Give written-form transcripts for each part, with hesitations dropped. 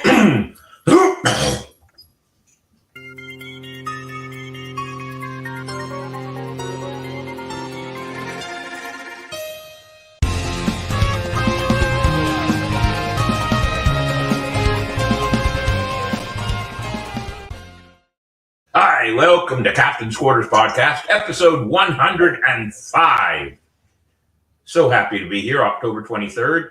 Hi, welcome to Captain's Quarters Podcast, episode 105. So happy to be here, October 23rd.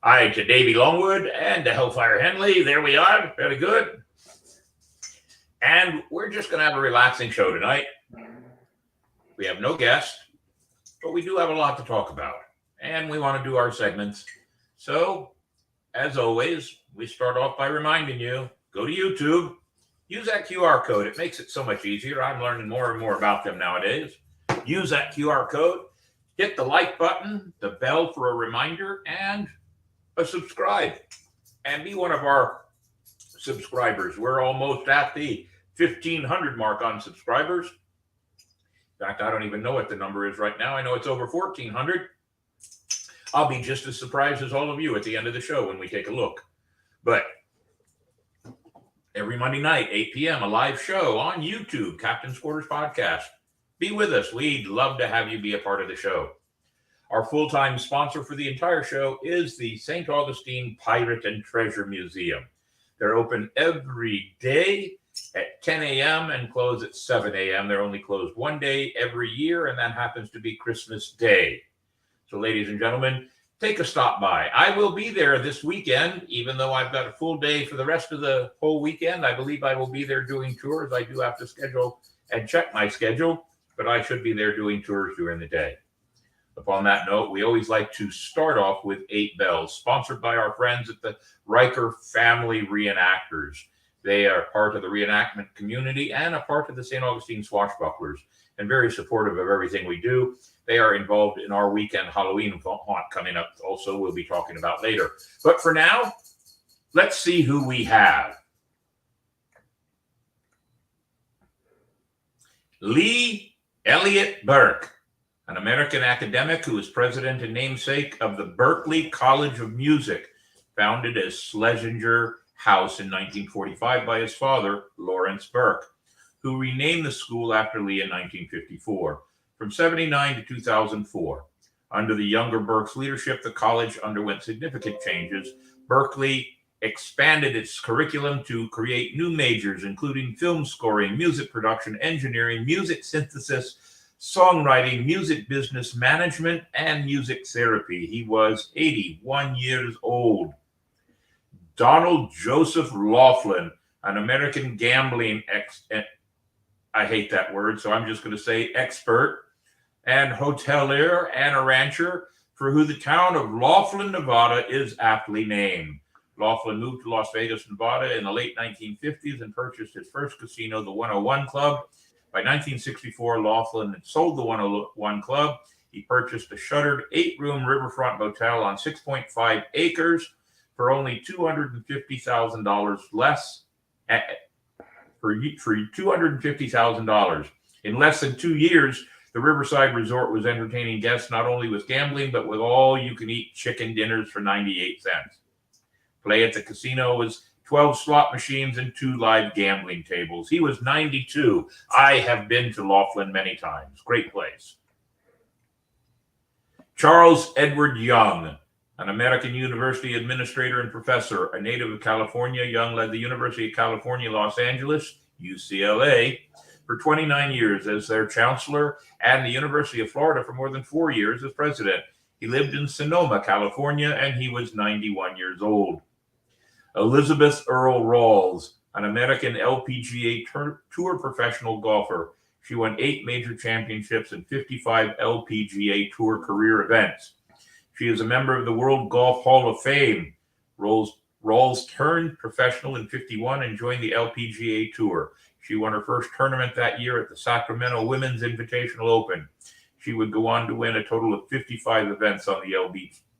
Hi to Davey Longwood and to Hellfire Henley. There we are. Very good. And we're just going to have a relaxing show tonight. We have no guest, but we do have a lot to talk about. And we want to do our segments. So, as always, we start off by reminding you, go to YouTube. Use that QR code. It makes it so much easier. I'm learning more and more about them nowadays. Use that QR code. Hit the like button, the bell for a reminder, and a subscribe. And be one of our subscribers. We're almost at the 1,500 mark on subscribers. In fact, I don't even know what the number is right now. I know it's over 1,400. I'll be just as surprised as all of you at the end of the show when we take a look. But every Monday night, 8 p.m., a live show on YouTube, Captain's Quarters Podcast. Be with us. We'd love to have you be a part of the show. Our full-time sponsor for the entire show is the St. Augustine Pirate and Treasure Museum. They're open every day at 10 a.m. and close at 7 a.m. They're only closed one day every year, and that happens to be Christmas Day. So, ladies and gentlemen, take a stop by. I will be there this weekend, even though I've got a full day for the rest of the whole weekend. I believe I will be there doing tours. I do have to schedule and check my schedule, but I should be there doing tours during the day. Upon that note, we always like to start off with 8 Bells, sponsored by our friends at the Riker Family Reenactors. They are part of the reenactment community and a part of the St. Augustine Swashbucklers, and very supportive of everything we do. They are involved in our weekend Halloween haunt coming up. Also, we'll be talking about later. But for now, let's see who we have. Lee Elliott Burke, an American academic who is president and namesake of the Berklee College of Music, founded as Schlesinger House in 1945 by his father, Lawrence Burke, who renamed the school after Lee in 1954. From 1979 to 2004, under the younger Burke's leadership, the college underwent significant changes. Berklee expanded its curriculum to create new majors, including film scoring, music production, engineering, music synthesis, songwriting, music business management, and music therapy. He was 81 years old. Donald Joseph Laughlin, an American gambling I hate that word, so I'm just going to say expert, and hotelier and a rancher, for who the town of Laughlin, Nevada is aptly named. Laughlin moved to Las Vegas, Nevada in the late 1950s and purchased his first casino, the 101 Club. By 1964, Laughlin had sold the 101 Club. He purchased a shuttered 8-room riverfront motel on 6.5 acres for only $250,000 less. For $250,000. In less than 2 years, the Riverside Resort was entertaining guests not only with gambling, but with all-you-can-eat chicken dinners for 98 cents. Play at the casino was 12 slot machines and 2 live gambling tables. He was 92. I have been to Laughlin many times. Great place. Charles Edward Young, an American university administrator and professor, a native of California. Young led the University of California, Los Angeles, UCLA, for 29 years as their chancellor, and the University of Florida for more than 4 years as president. He lived in Sonoma, California, and he was 91 years old. Elizabeth Earl Rawls, an American LPGA Tour professional golfer. She won 8 major championships and 55 LPGA Tour career events. She is a member of the World Golf Hall of Fame. Rawls turned professional in 1951 and joined the LPGA Tour. She won her first tournament that year at the Sacramento Women's Invitational Open. She would go on to win a total of 55 events on the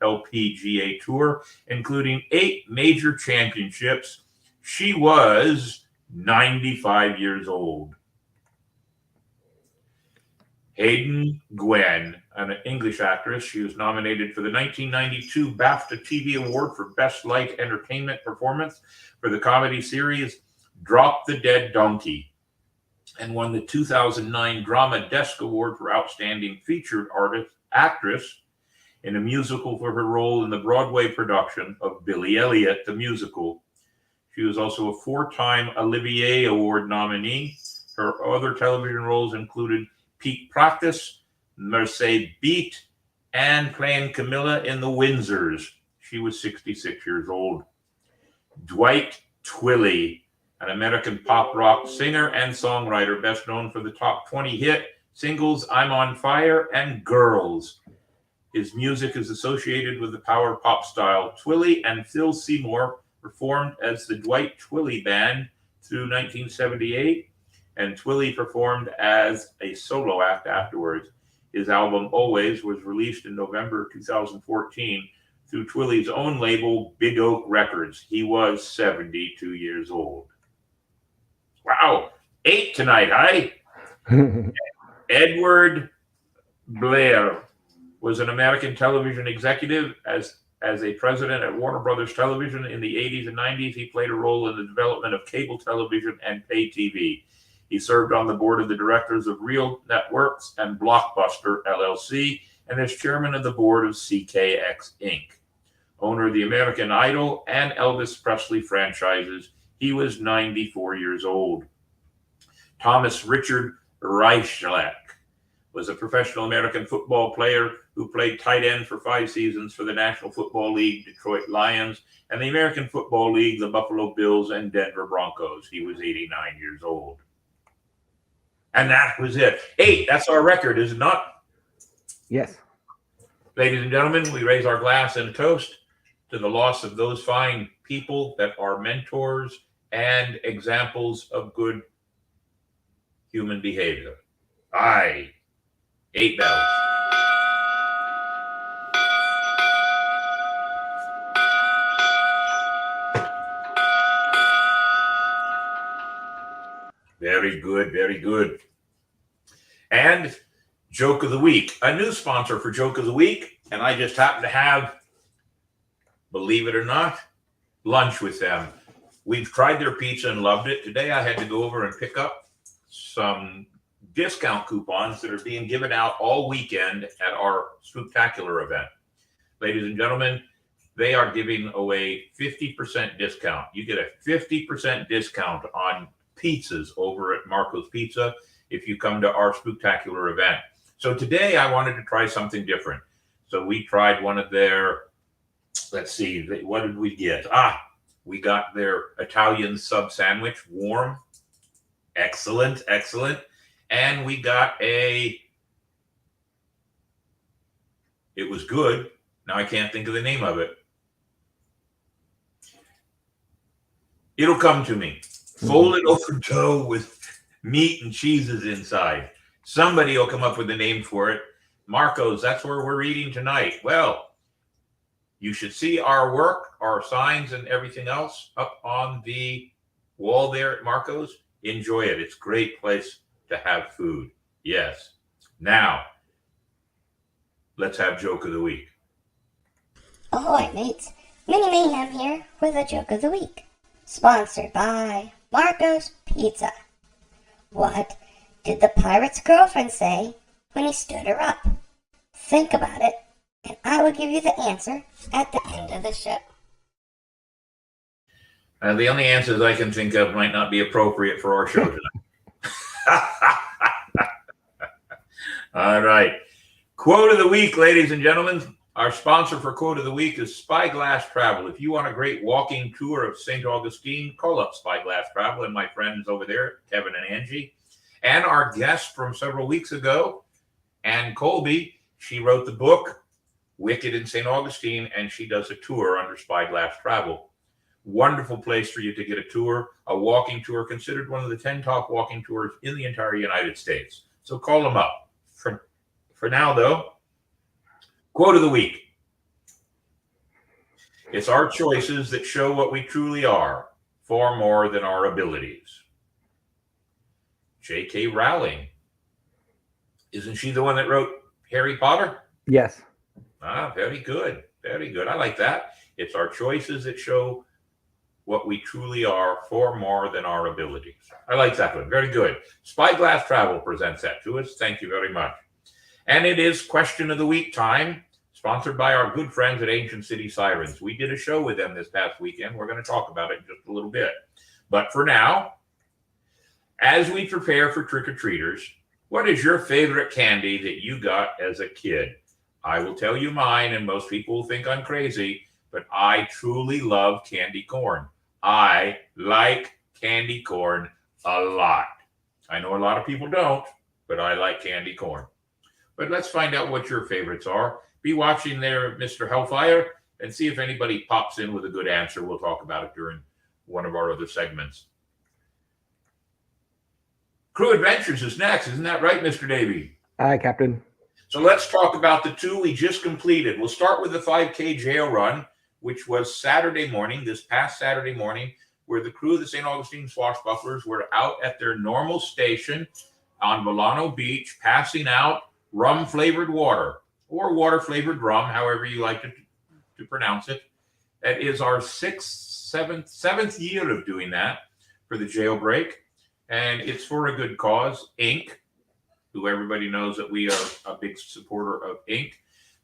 LPGA Tour, including 8 major championships. She was 95 years old. Hayden Gwen, an English actress. She was nominated for the 1992 BAFTA TV Award for Best Light Entertainment Performance for the comedy series Drop the Dead Donkey, and won the 2009 Drama Desk Award for Outstanding Featured Actress in a musical for her role in the Broadway production of Billy Elliot, the musical. She was also a 4-time Olivier Award nominee. Her other television roles included Peak Practice, Mercedes Beat, and playing Camilla in The Windsors. She was 66 years old. Dwight Twilley, an American pop rock singer and songwriter, best known for the top 20 hit singles I'm on Fire and Girls. His music is associated with the power pop style. Twilley and Phil Seymour performed as the Dwight Twilley Band through 1978, and Twilley performed as a solo act afterwards. His album Always was released in November 2014 through Twilley's own label, Big Oak Records. He was 72 years old. Wow, 8 tonight, hi? Edward Blair was an American television executive. As a president at Warner Brothers Television in the 80s and 90s, he played a role in the development of cable television and pay TV. He served on the board of the directors of Real Networks and Blockbuster, LLC, and as chairman of the board of CKX, Inc. Owner of the American Idol and Elvis Presley franchises, he was 94 years old. Thomas Richard Reichlek was a professional American football player who played tight end for 5 seasons for the National Football League, Detroit Lions, and the American Football League, the Buffalo Bills, and Denver Broncos. He was 89 years old. And that was it. 8, that's our record, is it not? Yes. Ladies and gentlemen, we raise our glass and a toast to the loss of those fine people that are mentors and examples of good human behavior. Aye. 8 bells. Very good, very good. And Joke of the Week, a new sponsor for Joke of the Week, and I just happen to have, believe it or not, lunch with them. We've tried their pizza and loved it. Today I had to go over and pick up some discount coupons that are being given out all weekend at our Spooktacular event. Ladies and gentlemen, they are giving away 50% discount. You get a 50% discount on pizzas over at Marco's Pizza if you come to our Spooktacular event. So today I wanted to try something different. So we tried one of their, let's see, what did we get? We got their Italian sub sandwich, warm. Excellent, excellent. And we got it was good. Now I can't think of the name of it. It'll come to me. Folded over dough with meat and cheeses inside. Somebody will come up with a name for it. Marco's, that's where we're eating tonight. Well, you should see our work, our signs and everything else up on the wall there at Marco's. Enjoy it. It's a great place to have food. Yes. Now, let's have Joke of the Week. Ahoy, mates. Mini Mayhem here with a Joke of the Week. Sponsored by Marco's Pizza. What did the pirate's girlfriend say when he stood her up? Think about it, and I will give you the answer at the end of the show. The only answers I can think of might not be appropriate for our show tonight. All right. Quote of the week, ladies and gentlemen. Our sponsor for Quote of the Week is Spyglass Travel. If you want a great walking tour of St. Augustine, call up Spyglass Travel and my friends over there, Kevin and Angie. And our guest from several weeks ago, Ann Colby, she wrote the book, Wicked in St. Augustine, and she does a tour under Spyglass Travel. Wonderful place for you to get a tour, a walking tour, considered one of the 10 top walking tours in the entire United States. So call them up. For now, though, Quote of the Week. It's our choices that show what we truly are, far more than our abilities. J.K. Rowling. Isn't she the one that wrote Harry Potter? Yes. Ah, very good. Very good. I like that. It's our choices that show what we truly are far more than our abilities. I like that one. Very good. Spyglass Travel presents that to us. Thank you very much. And it is Question of the Week time, sponsored by our good friends at Ancient City Sirens. We did a show with them this past weekend. We're going to talk about it in just a little bit. But for now, as we prepare for trick-or-treaters, what is your favorite candy that you got as a kid? I will tell you mine, and most people will think I'm crazy, but I truly love candy corn. I like candy corn a lot. I know a lot of people don't, but I like candy corn. But let's find out what your favorites are. Be watching there, Mr. Hellfire, and see if anybody pops in with a good answer. We'll talk about it during one of our other segments. Crew Adventures is next. Isn't that right, Mr. Davey? Aye, Captain. So let's talk about the two we just completed. We'll start with the 5K jail run, which was Saturday morning, this past Saturday morning, where the crew of the St. Augustine Swashbucklers were out at their normal station on Milano Beach, passing out rum-flavored water, or water-flavored rum, however you like to pronounce it. That is our seventh year of doing that for the jailbreak, and it's for a good cause, Inc., who everybody knows that we are a big supporter of Inc.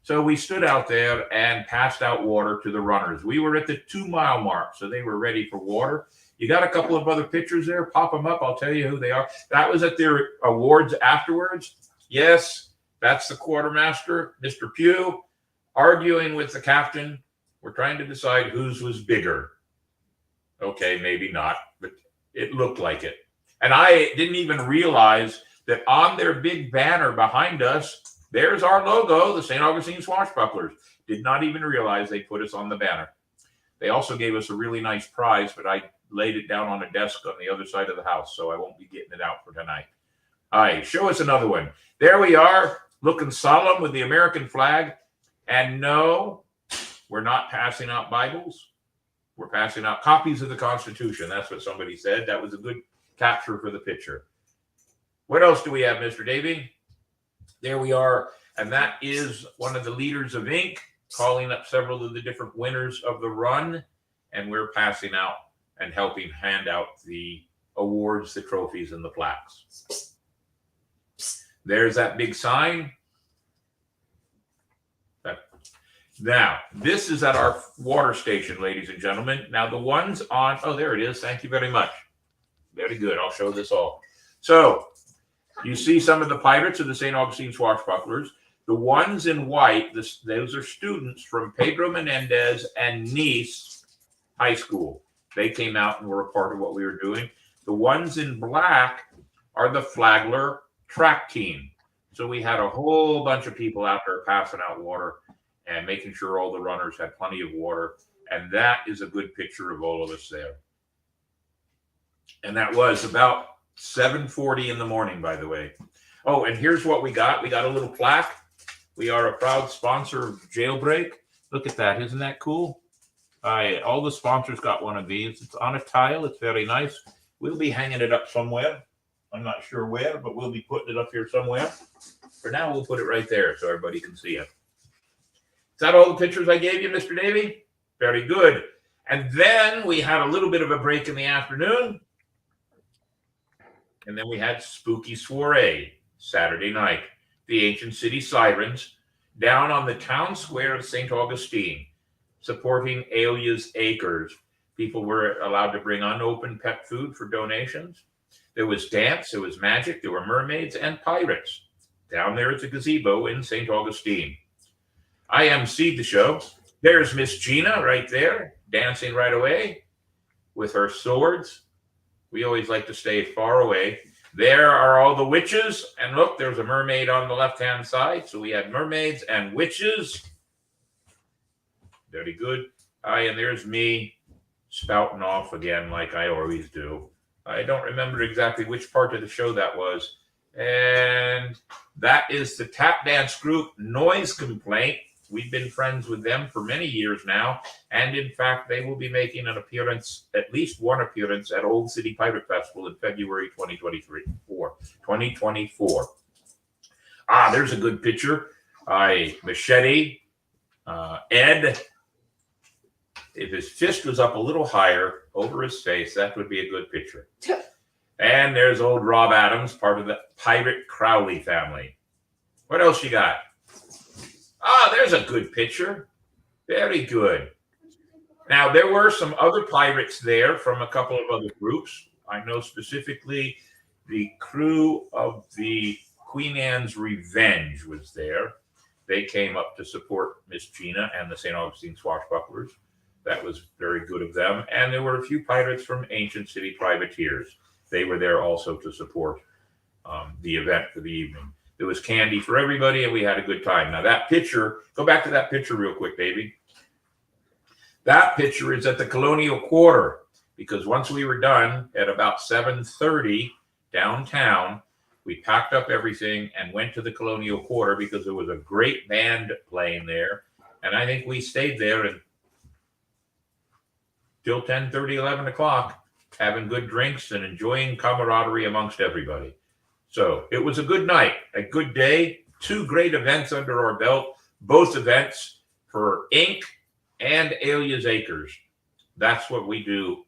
So we stood out there and passed out water to the runners. We were at the 2-mile mark, so they were ready for water. You got a couple of other pictures there. Pop them up. I'll tell you who they are. That was at their awards afterwards. Yes, that's the quartermaster, Mr. Pugh, arguing with the captain. We're trying to decide whose was bigger. Okay, maybe not, but it looked like it. And I didn't even realize that on their big banner behind us, there's our logo, the St. Augustine Swashbucklers. Did not even realize they put us on the banner. They also gave us a really nice prize, but I laid it down on a desk on the other side of the house, so I won't be getting it out for tonight. All right, show us another one. There we are, looking solemn with the American flag. And no, we're not passing out Bibles. We're passing out copies of the Constitution. That's what somebody said. That was a good capture for the picture. What else do we have, Mr. Davey? There we are. And that is one of the leaders of Inc. calling up several of the different winners of the run. And we're passing out and helping hand out the awards, the trophies, and the plaques. There's that big sign. Now, this is at our water station, ladies and gentlemen. Now, the ones on, oh, there it is. Thank you very much. Very good. I'll show this all. So, you see some of the pirates of the St. Augustine Swashbucklers. The ones in white, those are students from Pedro Menendez and Nice High School. They came out and were a part of what we were doing. The ones in black are the Flagler track team. So we had a whole bunch of people out there passing out water and making sure all the runners had plenty of water. And that is a good picture of all of us there. And that was about 7:40 in the morning, by the way. Oh, and here's what we got. We got a little plaque. We are a proud sponsor of Jailbreak. Look at that. Isn't that cool? All the sponsors got one of these. It's on a tile. It's very nice. We'll be hanging it up somewhere. I'm not sure where, but we'll be putting it up here somewhere. For now, we'll put it right there so everybody can see it. Is that all the pictures I gave you, Mr. Davey? Very good. And then we had a little bit of a break in the afternoon. And then we had Spooky Soiree Saturday night. The Ancient City Sirens down on the town square of St. Augustine, supporting Alia's Acres. People were allowed to bring unopened pet food for donations. There was dance, there was magic, there were mermaids and pirates down there at the gazebo in St. Augustine. I emceed the show. There's Miss Gina right there, dancing right away with her swords. We always like to stay far away. There are all the witches. And look, there's a mermaid on the left-hand side. So we had mermaids and witches. Very good. And there's me spouting off again like I always do. I don't remember exactly which part of the show that was. And that is the tap dance group Noise Complaint. We've been friends with them for many years now. And in fact, they will be making an appearance, at least one appearance, at Old City Pirate Festival in February 2024. There's a good picture. Machete, Ed. If his fist was up a little higher over his face, that would be a good picture. And there's old Rob Adams, part of the Pirate Crowley family. What else you got? There's a good picture. Very good. Now, there were some other pirates there from a couple of other groups. I know specifically the crew of the Queen Anne's Revenge was there. They came up to support Miss Gina and the St. Augustine Swashbucklers. That was very good of them. And there were a few pirates from Ancient City Privateers. They were there also to support the event for the evening. There was candy for everybody, and we had a good time. Now, that picture, go back to that picture real quick, baby. That picture is at the Colonial Quarter, because once we were done at about 7:30 downtown, we packed up everything and went to the Colonial Quarter because there was a great band playing there. And I think we stayed there until 10:30, 11 o'clock, having good drinks and enjoying camaraderie amongst everybody. So it was a good night, a good day, 2 great events under our belt, both events for Inc. and Alia's Acres. That's what we do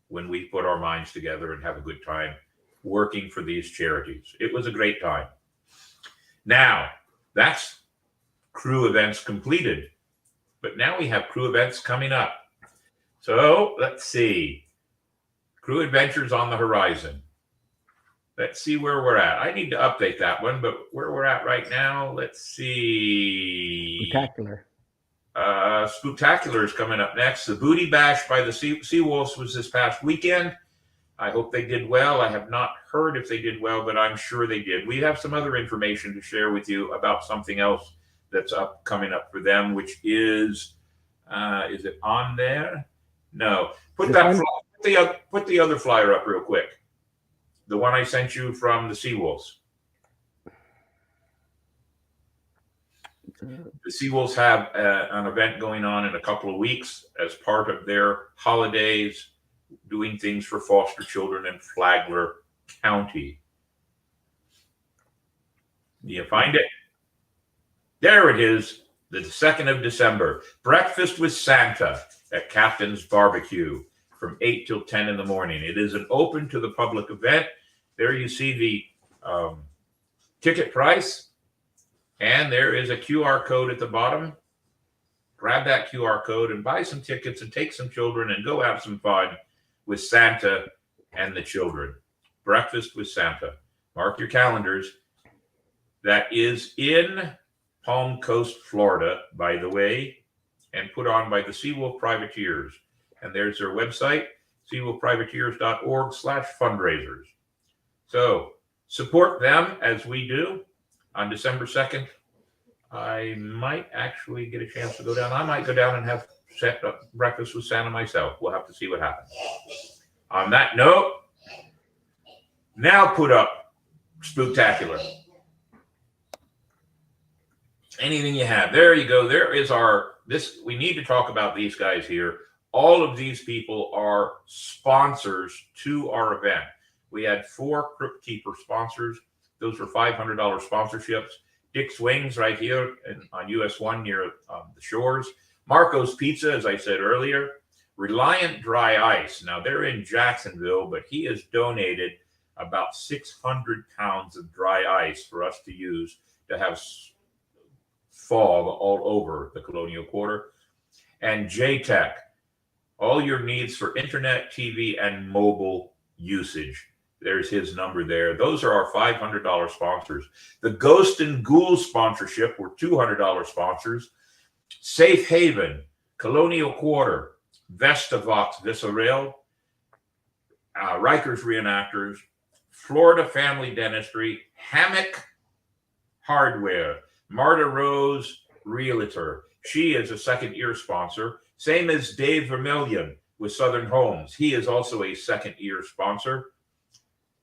when we put our minds together and have a good time working for these charities. It was a great time. Now, that's crew events completed, but now we have crew events coming up. So let's see. Crew adventures on the horizon. Let's see where we're at. I need to update that one, but where we're at right now, let's see. Spectacular. Spectacular is coming up next. The Booty Bash by the Seawolves was this past weekend. I hope they did well. I have not heard if they did well, but I'm sure they did. We have some other information to share with you about something else that's coming up for them, which is it on there? No. Put the other flyer up real quick. The one I sent you from the Seawolves. The Seawolves have an event going on in a couple of weeks as part of their holidays, doing things for foster children in Flagler County. Do you find it? There it is, the 2nd of December. Breakfast with Santa at Captain's Barbecue from 8 till 10 in the morning. It is an open to the public event. There you see the ticket price. And there is a QR code at the bottom. Grab that QR code and buy some tickets and take some children and go have some fun with Santa and the children. Breakfast with Santa. Mark your calendars. That is in Palm Coast, Florida, by the way, and put on by the Seawolf Privateers. And there's their website, seawolfprivateers.org/fundraisers. So support them as we do. On December 2nd, I might actually get a chance to go down. I might go down and have breakfast with Santa myself. We'll have to see what happens. On that note, now put up Spectacular. Anything you have. There you go. There is we need to talk about these guys here. All of these people are sponsors to our event. We had 4 Crypt Keeper sponsors. Those were $500 sponsorships. Dick's Wings right here on US 1 near the shores. Marco's Pizza, as I said earlier. Reliant Dry Ice. Now, they're in Jacksonville, but he has donated about 600 pounds of dry ice for us to use to have fall all over the Colonial Quarter. And JTech. All your needs for internet, TV, and mobile usage. There's his number there. Those are our $500 sponsors. The Ghost and Ghoul sponsorship were $200 sponsors. Safe Haven, Colonial Quarter, Vestavox Visceral, Rikers Reenactors, Florida Family Dentistry, Hammock Hardware, Marta Rose Realtor. She is a second-year sponsor. Same as Dave Vermillion with Southern Homes. He is also a second-year sponsor.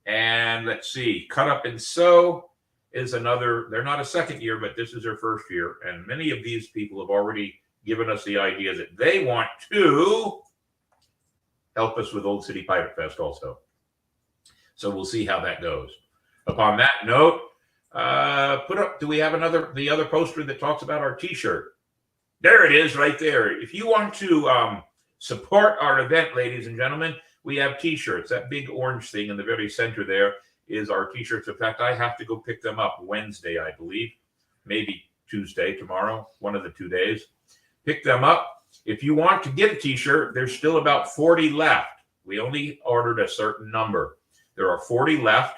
And let's see, Cut Up and Sew is another. They're not a second year, but this is their first year. And many of these people have already given us the idea that they want to help us with Old City Pirate Fest also. So we'll see how that goes. Upon that note, Put up. Do we have the other poster that talks about our T-shirt? There it is, right there. If you want to support our event, ladies and gentlemen, we have T-shirts. That big orange thing in the very center there is our T-shirts. In fact, I have to go pick them up Wednesday, I believe, maybe Tuesday, tomorrow, one of the 2 days. Pick them up. If you want to get a T-shirt, there's still about 40 left. We only ordered a certain number. There are 40 left,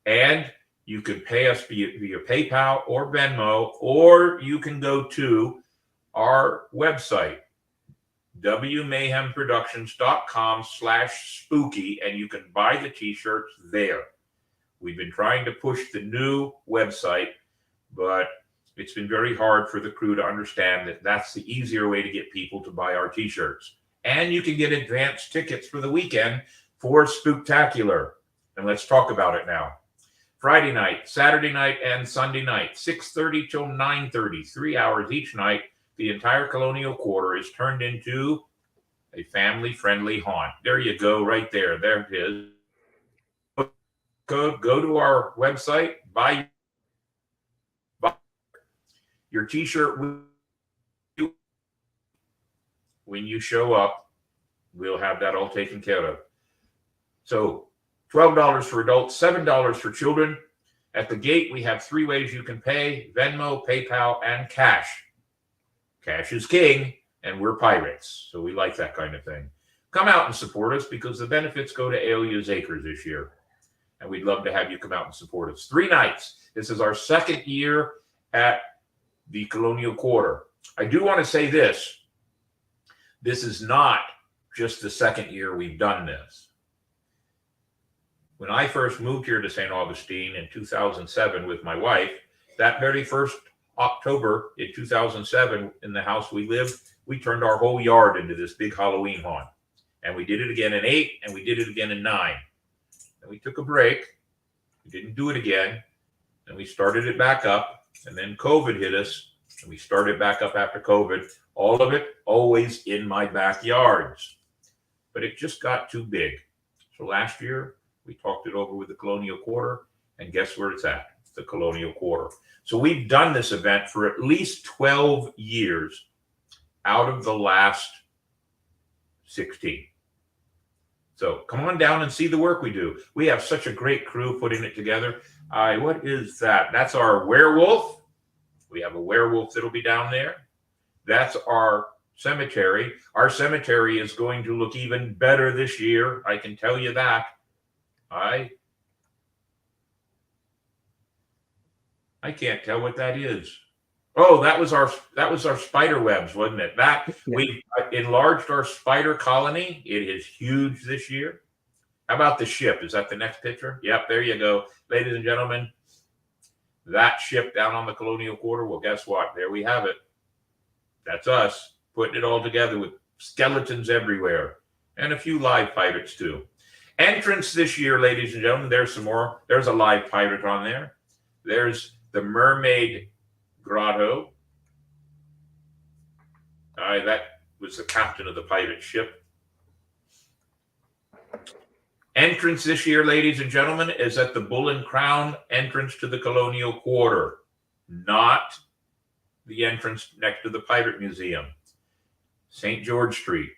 and you can pay us via PayPal or Venmo, or you can go to our website, wmayhemproductions.com/spooky, and you can buy the T-shirts there. We've been trying to push the new website, but it's been very hard for the crew to understand that that's the easier way to get people to buy our T-shirts. And you can get advance tickets for the weekend for Spooktacular. And let's talk about it now. Friday night, Saturday night, and Sunday night, 6:30 till 9:30, 3 hours each night. The entire Colonial Quarter is turned into a family-friendly haunt. There you go, right there. There it is. Go to our website, buy your T-shirt. When you show up, we'll have that all taken care of. So $12 for adults, $7 for children. At the gate, we have 3 ways you can pay: Venmo, PayPal, and cash. Cash is king, and we're pirates, so we like that kind of thing. Come out and support us, because the benefits go to Alia's Acres this year, and we'd love to have you come out and support us. 3 nights. This is our 2nd year at the Colonial Quarter. I do want to say this. This is not just the 2nd year we've done this. When I first moved here to St. Augustine in 2007 with my wife, that very first October in 2007, in the house we lived, we turned our whole yard into this big Halloween haunt. And we did it again in 8, and we did it again in 9. And we took a break. We didn't do it again. And we started it back up. And then COVID hit us, and we started back up after COVID. All of it always in my backyards. But it just got too big. So last year, we talked it over with the Colonial Quarter, and guess where it's at? It's the Colonial Quarter. So we've done this event for at least 12 years out of the last 16. So come on down and see the work we do. We have such a great crew putting it together. What is that? That's our werewolf. We have a werewolf that'll be down there. That's our cemetery. Our cemetery is going to look even better this year. I can tell you that. I can't tell what that is. Oh, that was our spider webs, wasn't it? We enlarged our spider colony. It is huge this year. How about the ship? Is that the next picture? Yep, there you go. Ladies and gentlemen, that ship down on the Colonial Quarter, well, guess what? There we have it. That's us putting it all together with skeletons everywhere and a few live pirates too. Entrance this year, ladies and gentlemen, there's some more. There's a live pirate on there. There's the Mermaid Grotto. That was the captain of the pirate ship. Entrance this year, ladies and gentlemen, is at the Bull and Crown entrance to the Colonial Quarter, not the entrance next to the Pirate Museum, St. George Street.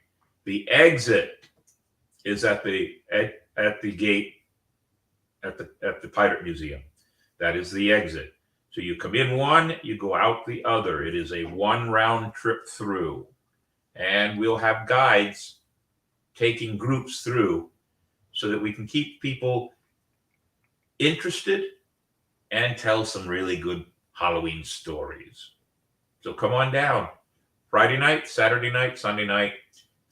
The exit is at the gate at the Pirate Museum. That is the exit. So you come in one, you go out the other. It is a one round trip through, and we'll have guides taking groups through so that we can keep people interested and tell some really good Halloween stories. So come on down. Friday night, Saturday night, Sunday night,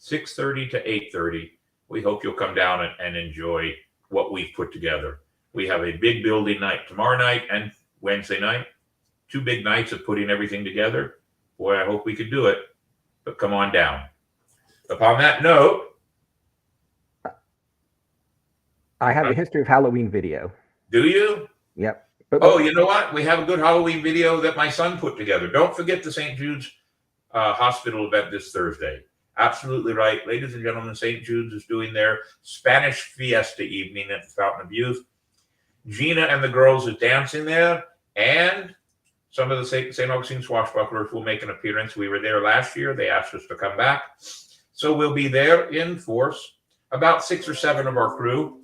6:30 to 8:30. We hope you'll come down and enjoy what we've put together. We have a big building night tomorrow night and Wednesday night. 2 big nights of putting everything together. Boy, I hope we could do it. But come on down. Upon that note, I have a history of Halloween video. Do you? Yep. Oh, you know what? We have a good Halloween video that my son put together. Don't forget the St. Jude's Hospital event this Thursday. Absolutely right. Ladies and gentlemen, St. Jude's is doing their Spanish Fiesta evening at the Fountain of Youth. Gina and the girls are dancing there, and some of the St. Augustine Swashbucklers will make an appearance. We were there last year. They asked us to come back. So we'll be there in force, about 6 or 7 of our crew.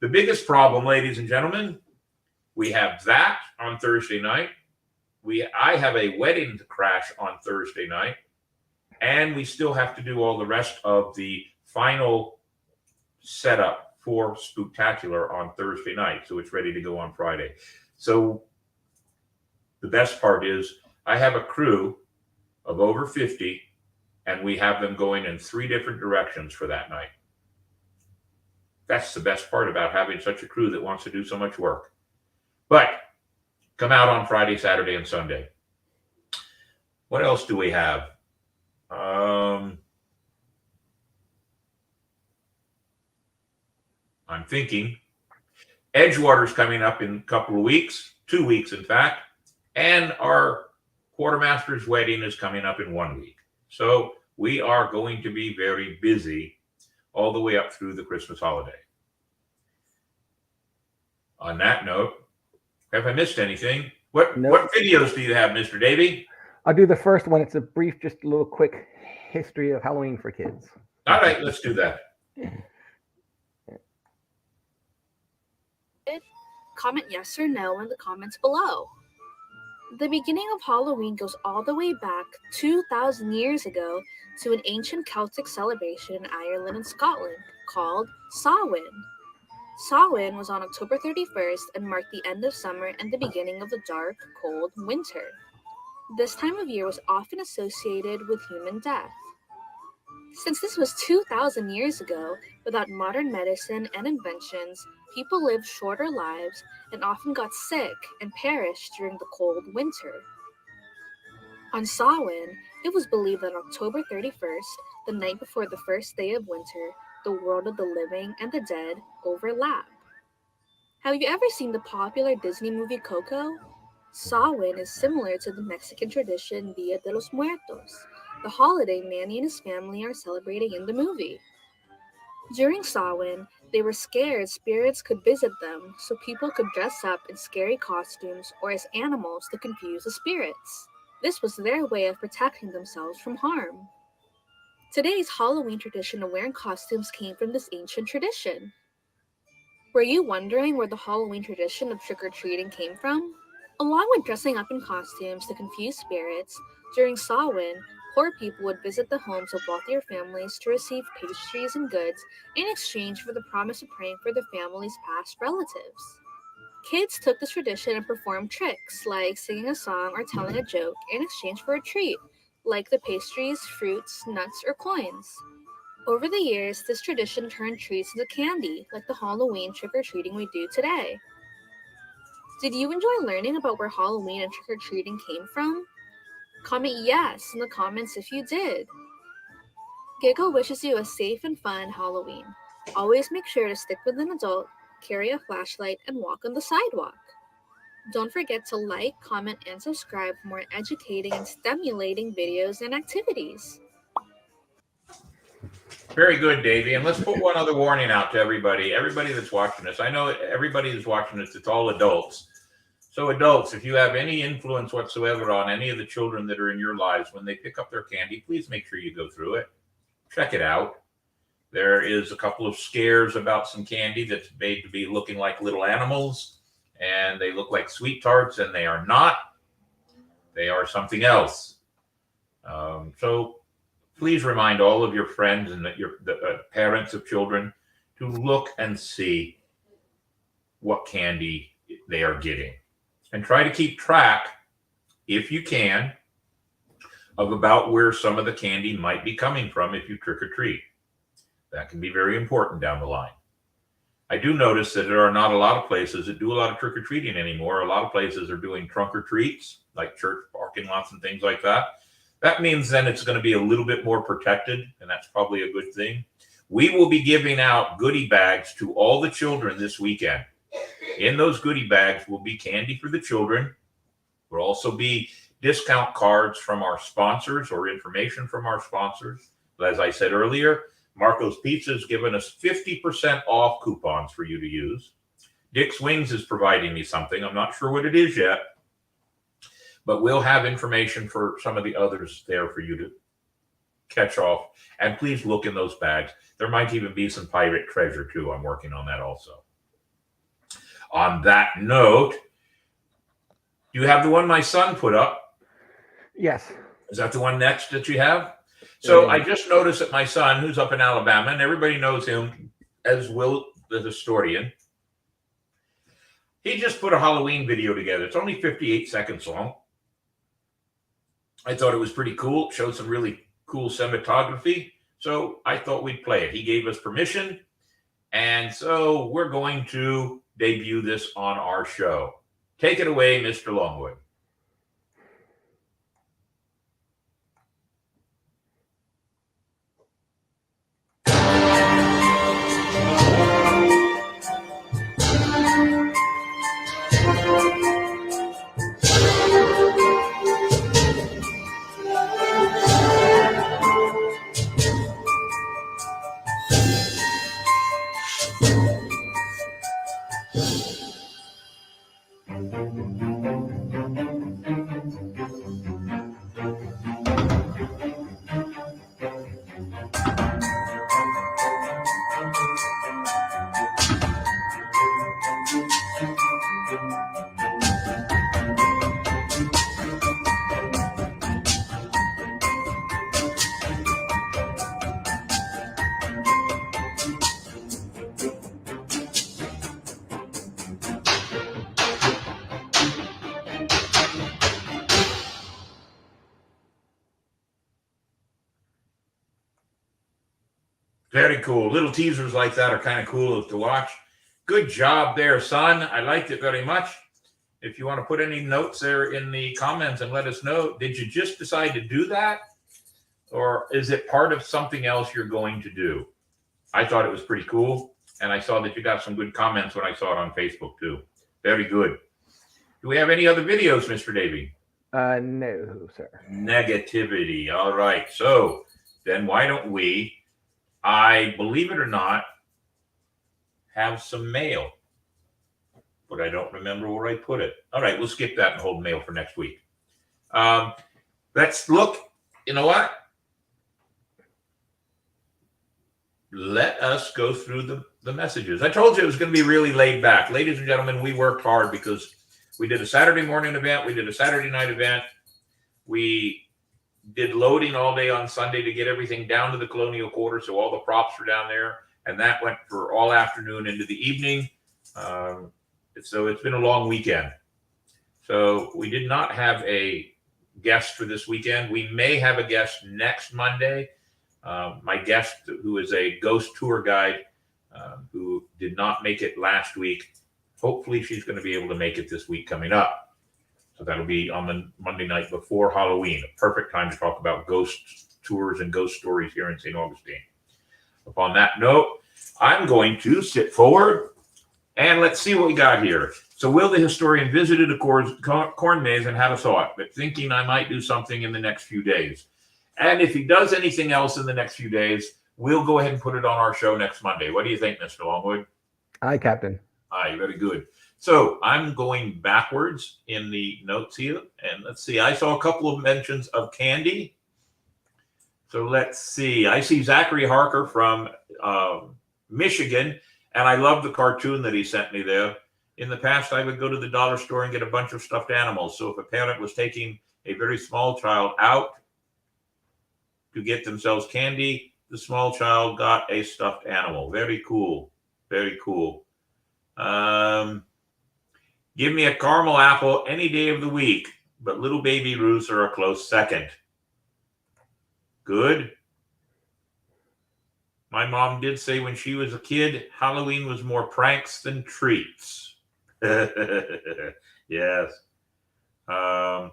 The biggest problem, ladies and gentlemen, we have that on Thursday night. I have a wedding to crash on Thursday night, and we still have to do all the rest of the final setup for Spooktacular on Thursday night. So it's ready to go on Friday. So the best part is I have a crew of over 50, and we have them going in 3 different directions for that night. That's the best part about having such a crew that wants to do so much work. But come out on Friday, Saturday, and Sunday. What else do we have? I'm thinking Edgewater's coming up in a couple of weeks, 2 weeks, in fact. And our quartermaster's wedding is coming up in 1 week. So we are going to be very busy all the way up through the Christmas holiday. On that note, have I missed anything? What videos do you have, Mr. Davey? I'll do the first one. It's a brief, just a little quick history of Halloween for kids. All right, let's do that. Comment yes or no in the comments below. The beginning of Halloween goes all the way back 2,000 years ago to an ancient Celtic celebration in Ireland and Scotland called Samhain. Samhain was on October 31st and marked the end of summer and the beginning of the dark, cold winter. This time of year was often associated with human death. Since this was 2,000 years ago, without modern medicine and inventions, people lived shorter lives and often got sick and perished during the cold winter. On Samhain, it was believed that October 31st, the night before the first day of winter, the world of the living and the dead overlap. Have you ever seen the popular Disney movie Coco? Samhain is similar to the Mexican tradition Dia de los Muertos, the holiday Manny and his family are celebrating in the movie. During Samhain, they were scared spirits could visit them, so people could dress up in scary costumes or as animals to confuse the spirits. This was their way of protecting themselves from harm. Today's Halloween tradition of wearing costumes came from this ancient tradition. Were you wondering where the Halloween tradition of trick-or-treating came from? Along with dressing up in costumes to confuse spirits, during Samhain, poor people would visit the homes of wealthier families to receive pastries and goods in exchange for the promise of praying for the family's past relatives. Kids took this tradition and performed tricks, like singing a song or telling a joke, in exchange for a treat, like the pastries, fruits, nuts, or coins. Over the years, this tradition turned treats into candy, like the Halloween trick-or-treating we do today. Did you enjoy learning about where Halloween and trick-or-treating came from? Comment yes in the comments if you did. Giggle wishes you a safe and fun Halloween. Always make sure to stick with an adult, carry a flashlight, and walk on the sidewalk. Don't forget to like, comment, and subscribe for more educating and stimulating videos and activities. Very good, Davey. And let's put one other warning out to everybody that's watching us. I know everybody that's watching us, it's all adults. So adults, if you have any influence whatsoever on any of the children that are in your lives, when they pick up their candy, please make sure you go through it. Check it out. There is a couple of scares about some candy that's made to be looking like little animals, and they look like sweet tarts, and they are not. They are something else. So please remind all of your friends and the parents of children to look and see what candy they are getting. And try to keep track, if you can, of about where some of the candy might be coming from if you trick or treat. That can be very important down the line. I do notice that there are not a lot of places that do a lot of trick or treating anymore. A lot of places are doing trunk or treats, like church parking lots and things like that. That means then it's going to be a little bit more protected, and that's probably a good thing. We will be giving out goodie bags to all the children this weekend. In those goodie bags will be candy for the children. Will also be discount cards from our sponsors or information from our sponsors. As I said earlier, Marco's Pizza has given us 50% off coupons for you to use. Dick's Wings is providing me something. I'm not sure what it is yet, but we'll have information for some of the others there for you to catch off. And please look in those bags. There might even be some pirate treasure too. I'm working on that also. On that note, do you have the one my son put up? Yes. Is that the one next that you have? So Yeah. I just noticed that my son, who's up in Alabama, and everybody knows him as Will the Historian, he just put a Halloween video together. It's only 58 seconds long. I thought it was pretty cool. It showed some really cool cinematography. So I thought we'd play it. He gave us permission. And so we're going to debut this on our show. Take it away, Mr. Longwood. Very cool. Little teasers like that are kind of cool to watch. Good job there, son. I liked it very much. If you want to put any notes there in the comments and let us know, did you just decide to do that? Or is it part of something else you're going to do? I thought it was pretty cool. And I saw that you got some good comments when I saw it on Facebook too. Very good. Do we have any other videos, Mr. Davey? No, sir. Negativity. All right. So then why don't we, I believe it or not, have some mail. But I don't remember where I put it. All right, we'll skip that and hold mail for next week. Let's look. You know what? Let us go through the messages. I told you it was going to be really laid back. Ladies and gentlemen, we worked hard because we did a Saturday morning event. We did a Saturday night event. We did loading all day on Sunday to get everything down to the Colonial Quarter, so all the props were down there, and that went for all afternoon into the evening. So it's been a long weekend. So we did not have a guest for this weekend. We may have a guest next Monday. My guest, who is a ghost tour guide, who did not make it last week, hopefully she's going to be able to make it this week coming up. So that'll be on the Monday night before Halloween, a perfect time to talk about ghost tours and ghost stories here in St. Augustine. Upon that note, I'm going to sit forward and let's see what we got here. So Will the Historian visited a corn maze and had a thought, but thinking I might do something in the next few days. And if he does anything else in the next few days, we'll go ahead and put it on our show next Monday. What do you think, Mr. Longwood? Aye, Captain. Aye, very good. So I'm going backwards in the notes here. And let's see, I saw a couple of mentions of candy. So let's see. I see Zachary Harker from Michigan, and I love the cartoon that he sent me there. In the past, I would go to the dollar store and get a bunch of stuffed animals. So if a parent was taking a very small child out to get themselves candy, the small child got a stuffed animal. Very cool. Very cool. Give me a caramel apple any day of the week, but little baby Ruths are a close second. Good. My mom did say when she was a kid, Halloween was more pranks than treats. Yes. My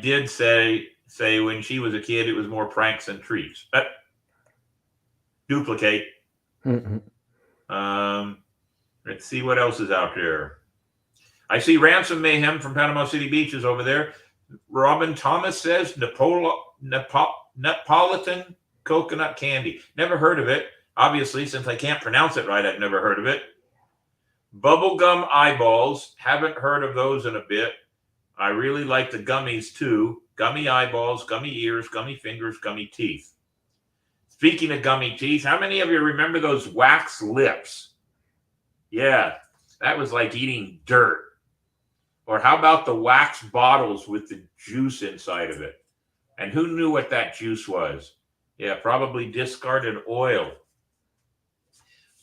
did say when she was a kid, it was more pranks than treats. But duplicate. Mm-hmm. Let's see what else is out there. I see Ransom Mayhem from Panama City Beach is over there. Robin Thomas says Neapolitan coconut candy. Never heard of it. Obviously, since I can't pronounce it right, I've never heard of it. Bubblegum eyeballs. Haven't heard of those in a bit. I really like the gummies too. Gummy eyeballs, gummy ears, gummy fingers, gummy teeth. Speaking of gummy teeth, how many of you remember those wax lips? Yeah, that was like eating dirt. Or how about the wax bottles with the juice inside of it? And who knew what that juice was? Yeah, probably discarded oil.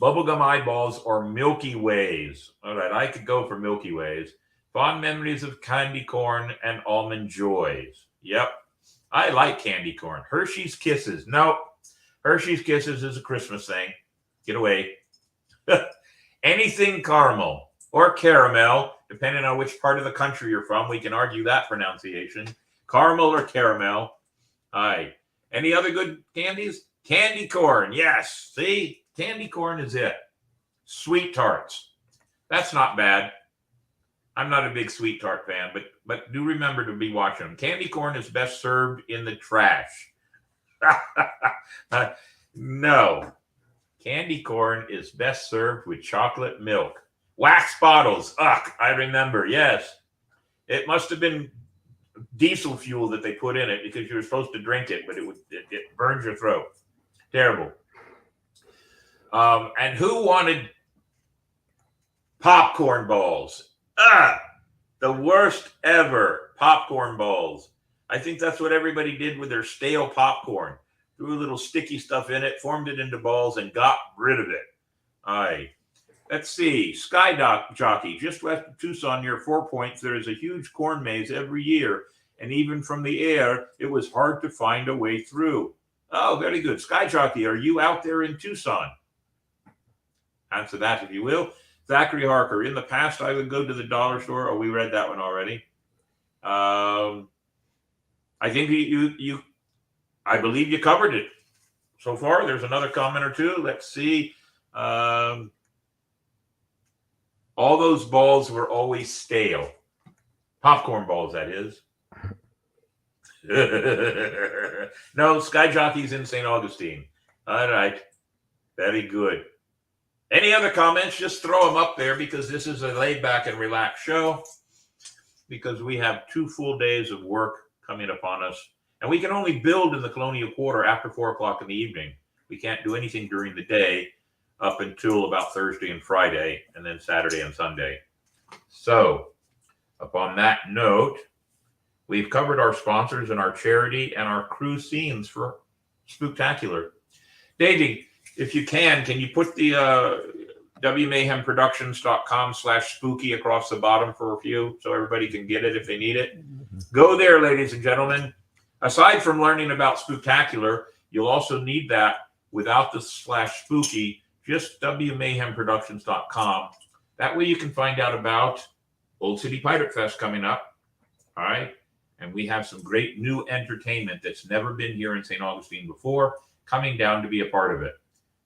Bubblegum eyeballs or Milky Ways. All right, I could go for Milky Ways. Fond memories of candy corn and almond joys. Yep, I like candy corn. Hershey's Kisses. No, Hershey's Kisses is a Christmas thing. Get away. Anything caramel or caramel, depending on which part of the country you're from. We can argue that pronunciation. Caramel or caramel. Aye. Any other good candies? Candy corn. Yes. See, candy corn is it. Sweet tarts. That's not bad. I'm not a big sweet tart fan, but do remember to be watching them. Candy corn is best served in the trash. No. Candy corn is best served with chocolate milk. Wax bottles. Ugh, I remember. Yes. It must have been diesel fuel that they put in it because you were supposed to drink it, but it burns your throat. Terrible. And who wanted popcorn balls? The worst ever popcorn balls. I think that's what everybody did with their stale popcorn. Threw a little sticky stuff in it, formed it into balls, and got rid of it. Aye. Let's see. Sky Jockey, just west of Tucson near 4 Points, there is a huge corn maze every year, and even from the air, it was hard to find a way through. Oh, very good. Sky Jockey, are you out there in Tucson? Answer that if you will. Zachary Harker, in the past, I would go to the dollar store. Oh, we read that one already. I think I believe you covered it so far. There's another comment or two. Let's see. All those balls were always stale. Popcorn balls, that is. No, Sky Jockey's in St. Augustine. All right. Very good. Any other comments? Just throw them up there because this is a laid back and relaxed show because we have 2 full days of work coming upon us. And we can only build in the Colonial Quarter after 4 o'clock in the evening. We can't do anything during the day up until about Thursday and Friday, and then Saturday and Sunday. So, upon that note, we've covered our sponsors and our charity and our crew scenes for Spooktacular. Davey, if you can you put the WMayhemProductions.com/spooky across the bottom for a few so everybody can get it if they need it? Go there, ladies and gentlemen. Aside from learning about Spooktacular, you'll also need that without the /spooky, just WMayhemProductions.com. That way you can find out about Old City Pirate Fest coming up. All right. And we have some great new entertainment that's never been here in St. Augustine before, coming down to be a part of it.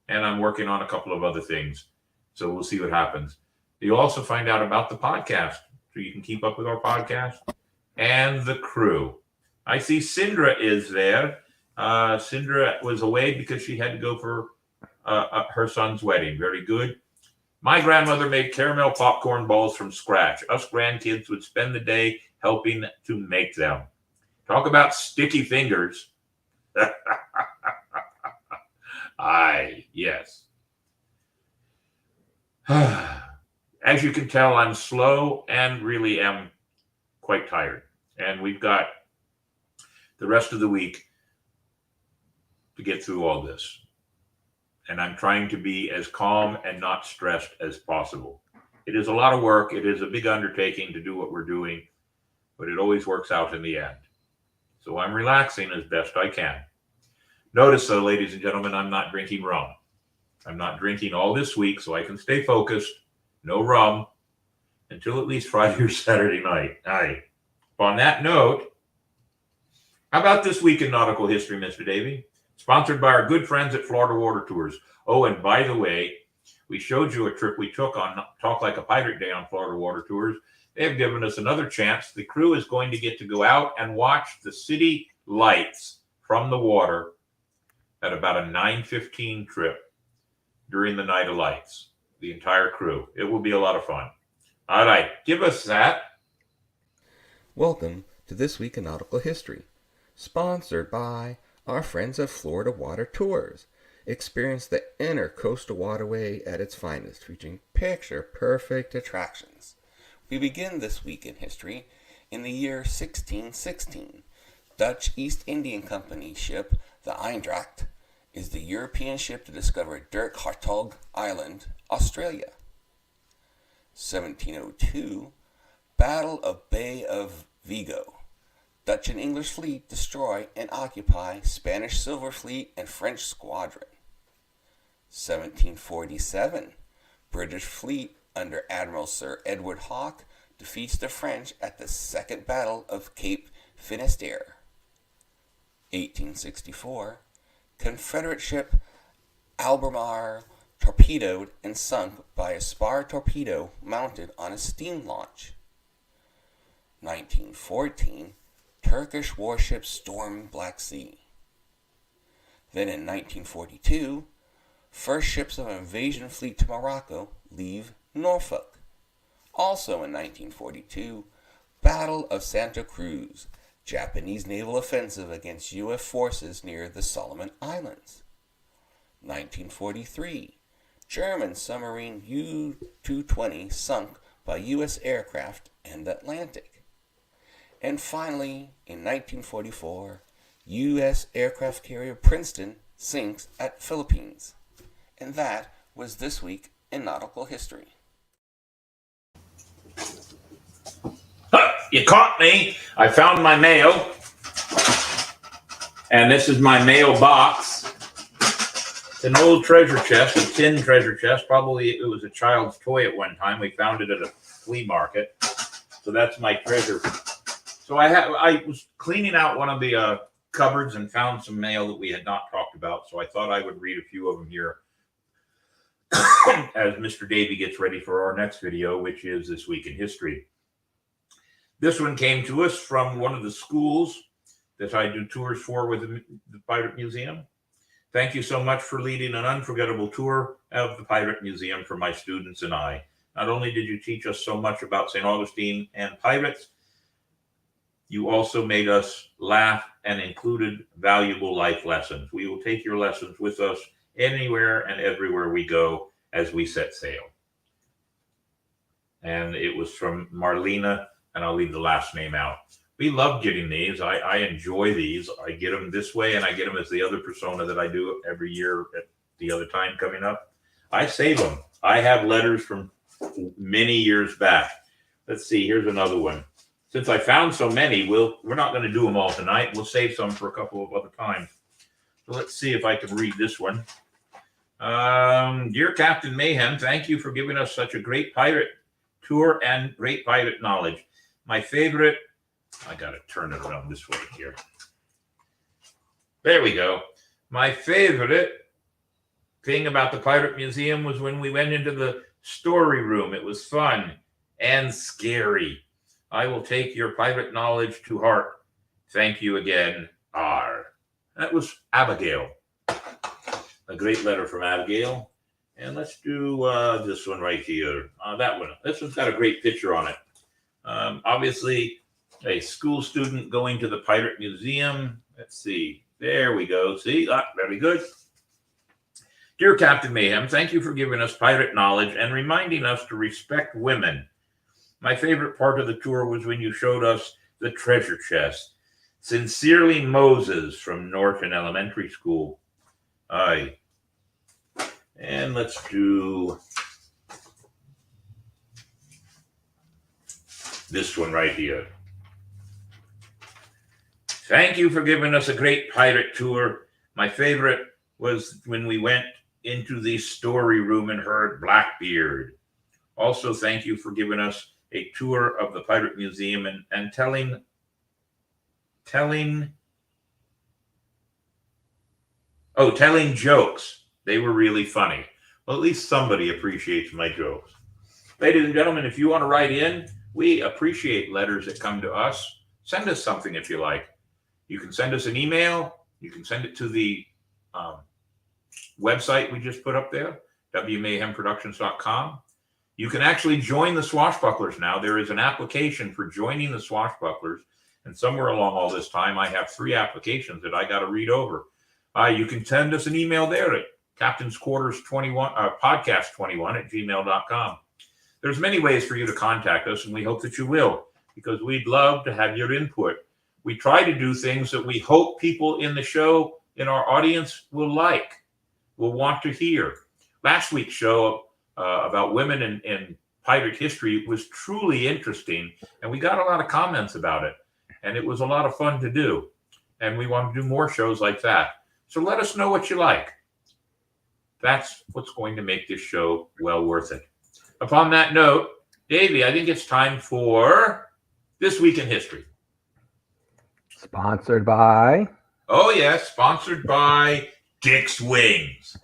And I'm working on a couple of other things. So we'll see what happens. You'll also find out about the podcast, so you can keep up with our podcast and the crew. I see Sindra is there. Sindra was away because she had to go for her son's wedding. Very good. My grandmother made caramel popcorn balls from scratch. Us grandkids would spend the day helping to make them. Talk about sticky fingers. Aye, yes. As you can tell, I'm slow and really am quite tired. And we've got the rest of the week to get through all this. And I'm trying to be as calm and not stressed as possible. It is a lot of work. It is a big undertaking to do what we're doing, but it always works out in the end. So I'm relaxing as best I can. Notice, though, ladies and gentlemen, I'm not drinking rum. I'm not drinking all this week so I can stay focused. No rum until at least Friday or Saturday night. Aye. On that note, how about this week in nautical history, Mr. Davey? Sponsored by our good friends at Florida Water Tours. Oh, and by the way, we showed you a trip we took on Talk Like a Pirate Day on Florida Water Tours. They have given us another chance. The crew is going to get to go out and watch the city lights from the water at about a 9:15 trip during the Night of Lights. the entire crew. It will be a lot of fun. All right, give us that. Welcome to This Week in Nautical History, sponsored by our friends at Florida Water Tours. Experience the inner coastal waterway at its finest, featuring picture-perfect attractions. We begin this week in history in the year 1616. Dutch East Indian Company ship, the Eindracht, is the European ship to discover Dirk Hartog Island, Australia. 1702, Battle of Bay of Vigo. Dutch and English fleet destroy and occupy Spanish Silver Fleet and French squadron. 1747, British fleet under Admiral Sir Edward Hawke defeats the French at the Second Battle of Cape Finisterre. 1864, Confederate ship Albemarle torpedoed and sunk by a spar torpedo mounted on a steam launch. 1914, Turkish warships storm Black Sea. Then in 1942, first ships of an invasion fleet to Morocco leave Norfolk. Also in 1942, Battle of Santa Cruz, Japanese naval offensive against U.S. forces near the Solomon Islands. 1943, German submarine U-220 sunk by U.S. aircraft in the Atlantic. And finally, in 1944, U.S. aircraft carrier Princeton sinks at Philippines. And that was This Week in Nautical History. You caught me. I found my mail. And this is my mail box. It's an old treasure chest, a tin treasure chest. Probably it was a child's toy at one time. We found it at a flea market. So that's my treasure. So I was cleaning out one of the cupboards and found some mail that we had not talked about. So I thought I would read a few of them here as Mr. Davey gets ready for our next video, which is This Week in History. This one came to us from one of the schools that I do tours for with the Pirate Museum. Thank you so much for leading an unforgettable tour of the Pirate Museum for my students and I. Not only did you teach us so much about St. Augustine and pirates, you also made us laugh and included valuable life lessons. We will take your lessons with us anywhere and everywhere we go as we set sail. And it was from Marlena, and I'll leave the last name out. We love getting these. I enjoy these. I get them this way, and I get them as the other persona that I do every year at the other time coming up. I save them. I have letters from many years back. Let's see. Here's another one. Since I found so many, we're not going to do them all tonight. We'll save some for a couple of other times. So let's see if I can read this one. Dear Captain Mayhem, thank you for giving us such a great pirate tour and great pirate knowledge. My favorite, I got to turn it around this way here. There we go. My favorite thing about the Pirate Museum was when we went into the story room. It was fun and scary. I will take your pirate knowledge to heart. Thank you again, R. That was Abigail. A great letter from Abigail. And let's do this one right here. That one. This one's got a great picture on it. Obviously, a school student going to the Pirate Museum. Let's see. There we go. See? Very good. Dear Captain Mayhem, thank you for giving us pirate knowledge and reminding us to respect women. My favorite part of the tour was when you showed us the treasure chest. Sincerely, Moses from Norton Elementary School. Aye. And let's do this one right here. Thank you for giving us a great pirate tour. My favorite was when we went into the story room and heard Blackbeard. Also, thank you for giving us a tour of the Pirate Museum and telling jokes. They were really funny. Well, at least somebody appreciates my jokes. Ladies and gentlemen, if you want to write in, we appreciate letters that come to us. Send us something if you like. You can send us an email. You can send it to the website we just put up there, wmayhemproductions.com. You can actually join the Swashbucklers now. There is an application for joining the Swashbucklers. And somewhere along all this time, I have 3 applications that I got to read over. You can send us an email there at Captain's Quarters 21, podcast 21 at gmail.com. There's many ways for you to contact us, and we hope that you will, because we'd love to have your input. We try to do things that we hope people in the show, in our audience, will want to hear. Last week's show about women in pirate history was truly interesting, and we got a lot of comments about it, and it was a lot of fun to do. And we want to do more shows like that. So let us know what you like. That's what's going to make this show well worth it. Upon that note, Davey, I think it's time for This Week in History. Sponsored by. Oh, yes, sponsored by Dick's Wings.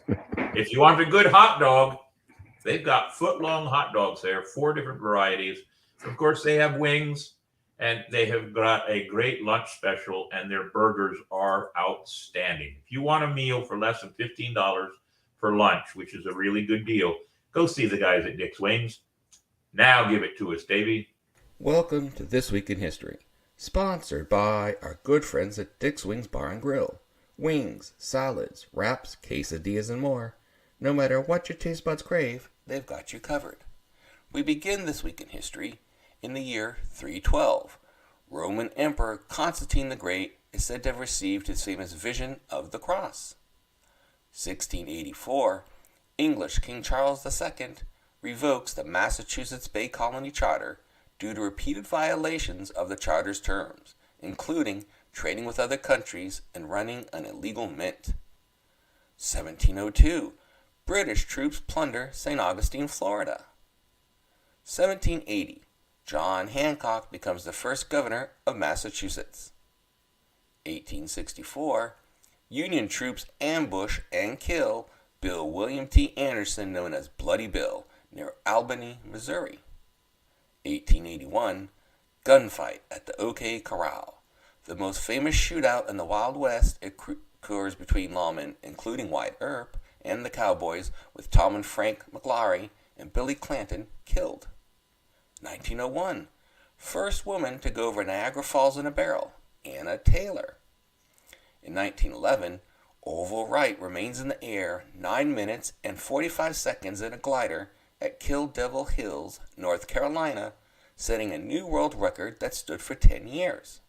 If you want a good hot dog, they've got foot-long hot dogs there, 4 different varieties. Of course, they have wings, and they have got a great lunch special, and their burgers are outstanding. If you want a meal for less than $15 for lunch, which is a really good deal, go see the guys at Dick's Wings. Now give it to us, Davey. Welcome to This Week in History, sponsored by our good friends at Dick's Wings Bar and Grill. Wings, salads, wraps, quesadillas, and more. No matter what your taste buds crave, they've got you covered. We begin This Week in History in the year 312. Roman Emperor Constantine the Great is said to have received his famous vision of the cross. 1684, English King Charles II revokes the Massachusetts Bay Colony Charter due to repeated violations of the charter's terms, including trading with other countries and running an illegal mint. 1702, British troops plunder St. Augustine, Florida. 1780, John Hancock becomes the first governor of Massachusetts. 1864, Union troops ambush and kill Bill William T. Anderson, known as Bloody Bill, near Albany, Missouri. 1881, gunfight at the OK Corral. The most famous shootout in the Wild West occurs between lawmen, including Wyatt Earp, and the Cowboys, with Tom and Frank McLaury and Billy Clanton killed. 1901, first woman to go over Niagara Falls in a barrel, Anna Taylor. In 1911, Orville Wright remains in the air 9 minutes and 45 seconds in a glider at Kill Devil Hills, North Carolina, setting a new world record that stood for 10 years.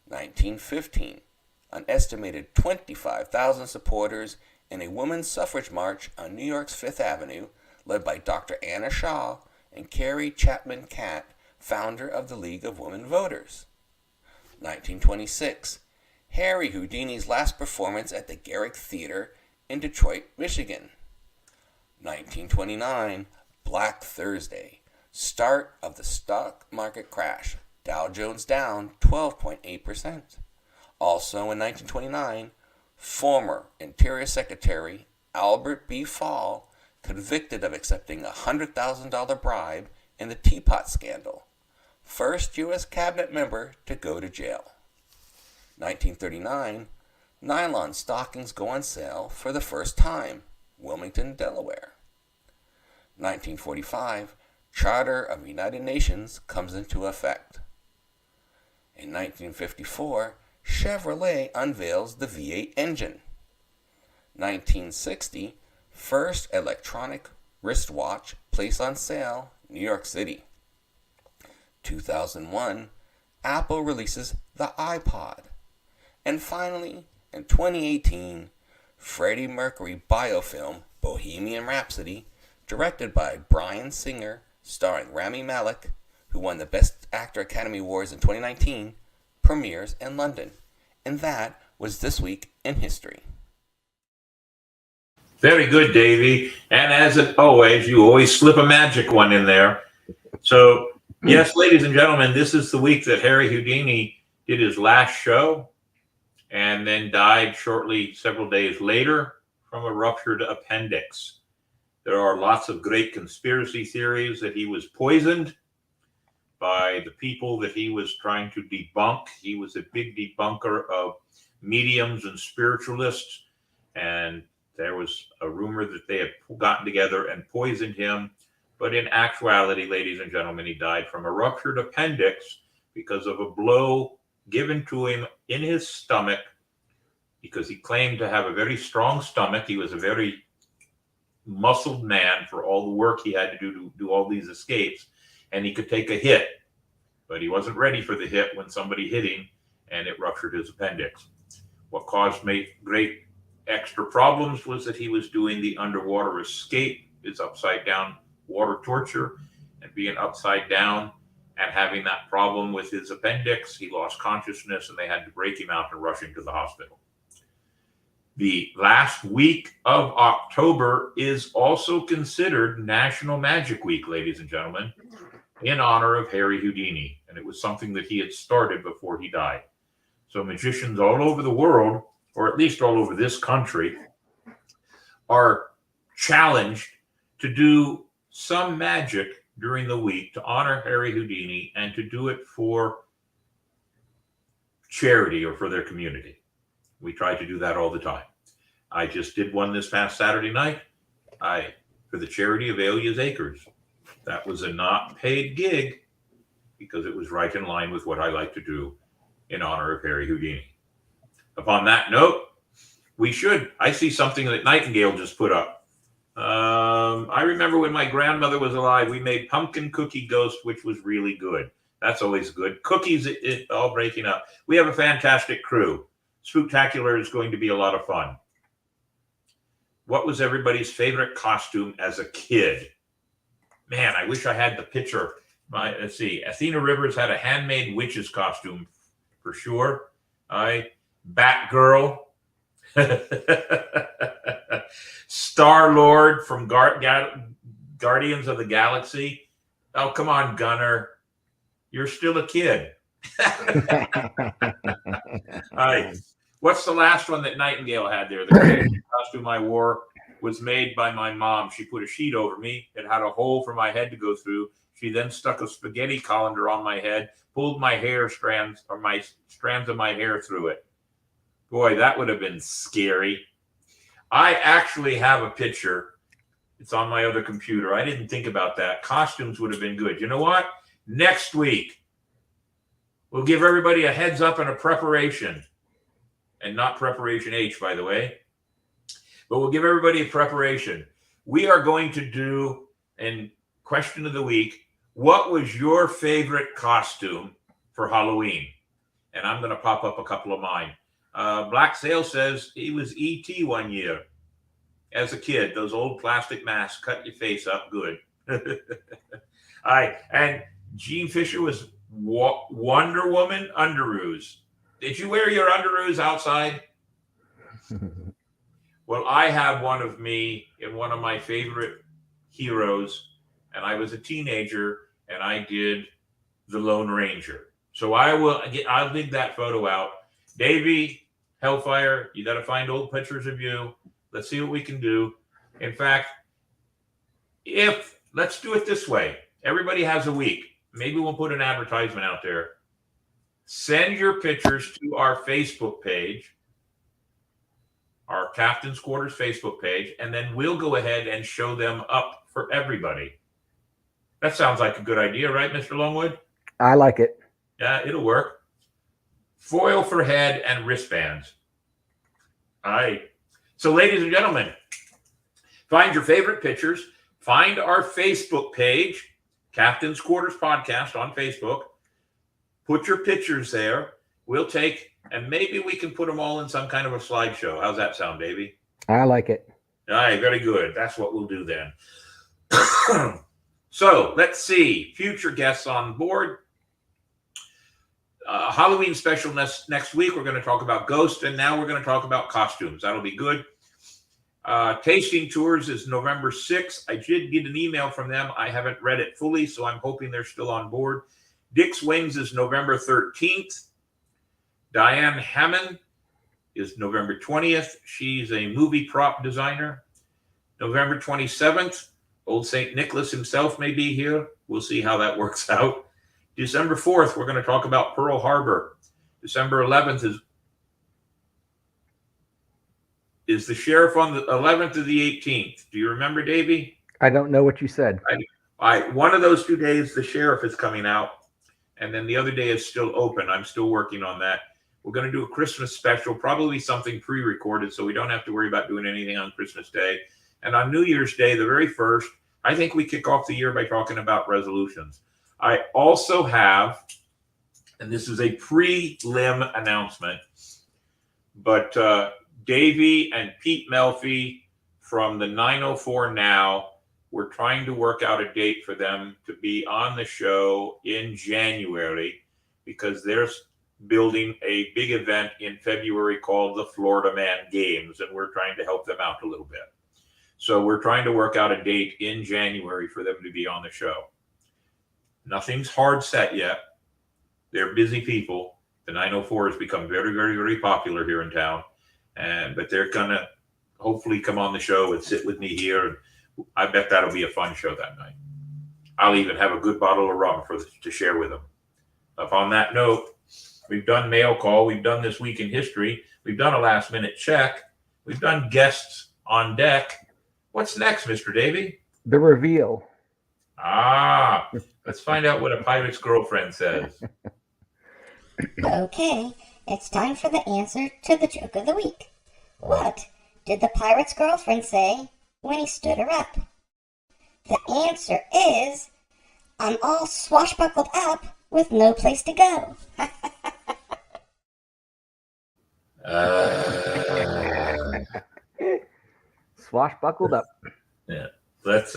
1915, an estimated 25,000 supporters in a women's suffrage march on New York's Fifth Avenue, led by Dr. Anna Shaw and Carrie Chapman Catt, founder of the League of Women Voters. 1926, Harry Houdini's last performance at the Garrick Theater in Detroit, Michigan. 1929, Black Thursday, start of the stock market crash, Dow Jones down 12.8%. Also in 1929, former Interior Secretary Albert B. Fall convicted of accepting a $100,000 bribe in the Teapot Scandal. First U.S. cabinet member to go to jail. 1939, nylon stockings go on sale for the first time, Wilmington, Delaware. 1945, Charter of the United Nations comes into effect. In 1954, Chevrolet unveils the V8 engine. 1960, first electronic wristwatch placed on sale, New York City. 2001, Apple releases the iPod. And finally, in 2018, Freddie Mercury biofilm Bohemian Rhapsody, directed by Bryan Singer, starring Rami Malek, who won the Best Actor Academy Awards in 2019, premieres in London. And that was This Week in History. Very good, Davey. And as always, you always slip a magic one in there. So, yes, ladies and gentlemen, this is the week that Harry Houdini did his last show and then died shortly, several days later, from a ruptured appendix. There are lots of great conspiracy theories that he was poisoned by the people that he was trying to debunk. He was a big debunker of mediums and spiritualists, and There was a rumor that they had gotten together and poisoned him. But in actuality, ladies and gentlemen, he died from a ruptured appendix because of a blow given to him in his stomach, because he claimed to have a very strong stomach. He was a very muscled man for all the work he had to do all these escapes, and he could take a hit, but he wasn't ready for the hit when somebody hit him, and it ruptured his appendix. What caused me great extra problems was that he was doing the underwater escape, his upside down water torture, and being upside down and having that problem with his appendix. He lost consciousness and they had to break him out and rush him to the hospital. The last week of October is also considered National Magic Week, ladies and gentlemen, in honor of Harry Houdini. And it was something that he had started before he died. So magicians all over the world, or at least all over this country, are challenged to do some magic during the week to honor Harry Houdini and to do it for charity or for their community. We try to do that all the time. I just did one this past Saturday night for the charity of Alia's Acres. That was a not paid gig because it was right in line with what I like to do in honor of Harry Houdini. Upon that note, I see something that Nightingale just put up. I remember when my grandmother was alive, we made pumpkin cookie ghost, which was really good. That's always good. Cookies, it all breaking up. We have a fantastic crew. Spooktacular is going to be a lot of fun. What was everybody's favorite costume as a kid? Man, I wish I had the picture. Let's see. Athena Rivers had a handmade witch's costume for sure. Batgirl. Star-Lord from Guardians of the Galaxy. Oh, come on, Gunner. You're still a kid. What's the last one that Nightingale had there? The costume I wore was made by my mom. She put a sheet over me. It had a hole for my head to go through. She then stuck a spaghetti colander on my head, pulled my strands of my hair through it. Boy, that would have been scary. I actually have a picture. It's on my other computer. I didn't think about that. Costumes would have been good. You know what? Next week, we'll give everybody a heads up and a preparation. And not preparation H, by the way. But we'll give everybody a preparation. We are going to do, in question of the week, what was your favorite costume for Halloween? And I'm going to pop up a couple of mine. Black Sail says he was E.T. one year as a kid. Those old plastic masks cut your face up good. And Gene Fisher was Wonder Woman underoos. Did you wear your underoos outside? Well, I have one of me in one of my favorite heroes, and I was a teenager, and I did the Lone Ranger. So I'll dig that photo out. Davey, Hellfire, you got to find old pictures of you. Let's see what we can do. In fact, let's do it this way. Everybody has a week. Maybe we'll put an advertisement out there. Send your pictures to our Facebook page, our Captain's Quarters Facebook page, and then we'll go ahead and show them up for everybody. That sounds like a good idea, right, Mr. Longwood? I like it. Yeah, it'll work. Foil for head and wristbands. All right. So, ladies and gentlemen, find your favorite pictures. Find our Facebook page, Captain's Quarters Podcast on Facebook. Put your pictures there. We'll take, and maybe we can put them all in some kind of a slideshow. How's that sound, Davey? I like it. All right, very good. That's what we'll do then. So let's see. Future guests on board. Halloween special next week. We're going to talk about ghosts, and now we're going to talk about costumes. That'll be good. Tasting tours is November 6th. I did get an email from them. I haven't read it fully, so I'm hoping they're still on board. Dick's Wings is November 13th. Diane Hammond is November 20th. She's a movie prop designer. November 27th, old St. Nicholas himself may be here. We'll see how that works out. December 4th, we're going to talk about Pearl Harbor. December 11th is the sheriff on the 11th or the 18th? Do you remember, Davey? I don't know what you said. One of those 2 days, the sheriff is coming out, and then the other day is still open. I'm still working on that. We're going to do a Christmas special, probably something pre-recorded, so we don't have to worry about doing anything on Christmas Day. And on New Year's Day, the very first, I think we kick off the year by talking about resolutions. I also have, and this is a prelim announcement, but Davey and Pete Melfi from the 904 Now, we're trying to work out a date for them to be on the show in January, because they're building a big event in February called the Florida Man Games, and we're trying to help them out a little bit. So we're trying to work out a date in January for them to be on the show. Nothing's hard set yet. They're busy people. The 904 has become very, very, very popular here in town, but they're gonna hopefully come on the show and sit with me here, and I bet that'll be a fun show that night. I'll even have a good bottle of rum to share with them. On that note, we've done mail call. We've done This Week in History. We've done a last minute check. We've done guests on deck. What's next, Mr. Davey? The reveal. Let's find out what a pirate's girlfriend says. Okay, it's time for the answer to the joke of the week. What did the pirate's girlfriend say when he stood her up? The answer is, I'm all swashbuckled up with no place to go. Swashbuckled up. Yeah. Let's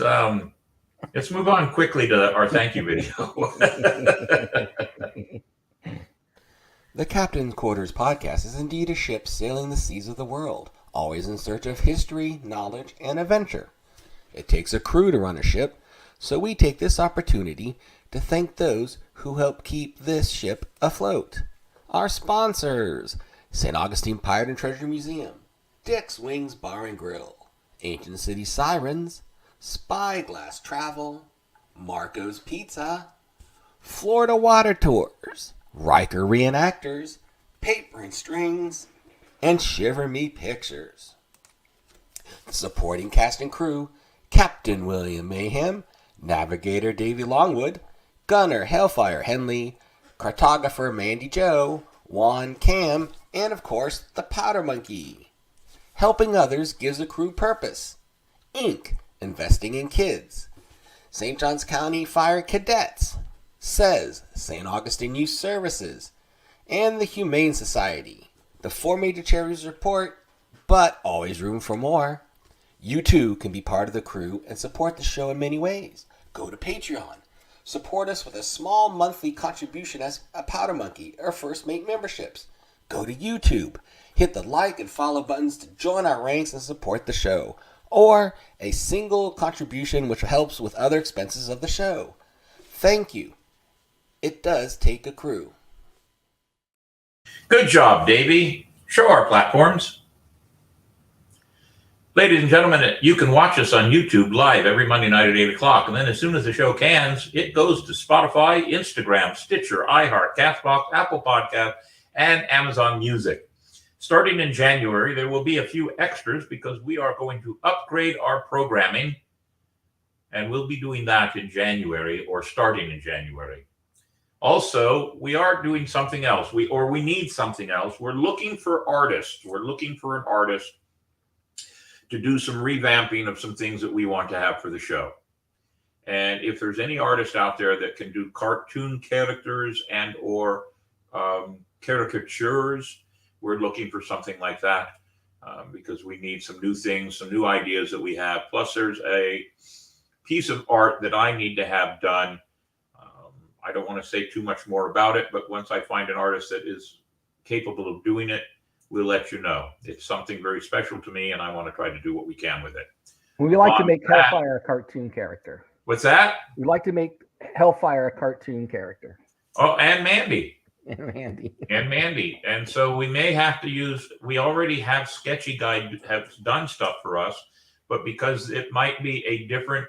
move on quickly to our thank you video. The Captain's Quarters podcast is indeed a ship sailing the seas of the world, always in search of history, knowledge, and adventure. It takes a crew to run a ship, so we take this opportunity to thank those who help keep this ship afloat. Our sponsors: St. Augustine Pirate and Treasure Museum, Dick's Wings Bar and Grill, Ancient City Sirens, Spyglass Travel, Marco's Pizza, Florida Water Tours, Riker Reenactors, Paper and Strings, and Shiver Me Pictures. The supporting cast and crew: Captain William Mayhem, Navigator Davy Longwood, Gunner Hellfire Henley, Cartographer Mandy Joe, Juan Cam, and of course, the Powder Monkey. Helping others gives a crew purpose. Inc. Investing in Kids. St. Johns County Fire Cadets. Says St. Augustine Youth Services. And the Humane Society. The 4 major charities report, but always room for more. You too can be part of the crew and support the show in many ways. Go to Patreon. Support us with a small monthly contribution as a Powder Monkey or First Mate memberships. Go to YouTube. Hit the like and follow buttons to join our ranks and support the show. Or a single contribution which helps with other expenses of the show. Thank you. It does take a crew. Good job, Davey. Show our platforms. Ladies and gentlemen, you can watch us on YouTube live every Monday night at 8 o'clock. And then as soon as the show cans, it goes to Spotify, Instagram, Stitcher, iHeart, Castbox, Apple Podcast, and Amazon Music. Starting in January, there will be a few extras because we are going to upgrade our programming. And we'll be doing that in January, or starting in January. Also, we are doing something else. We need something else. We're looking for artists. We're looking for an artist to do some revamping of some things that we want to have for the show. And if there's any artist out there that can do cartoon characters and or caricatures, we're looking for something like that because we need some new things, some new ideas that we have. Plus, there's a piece of art that I need to have done. I don't want to say too much more about it, but once I find an artist that is capable of doing it, we'll let you know. It's something very special to me, and I want to try to do what we can with it. We like to make Hellfire a cartoon character. What's that? We like to make Hellfire a cartoon character. Oh, and Mandy. And Mandy. And so we may have to use, we already have Sketchy Guide have done stuff for us, but because it might be a different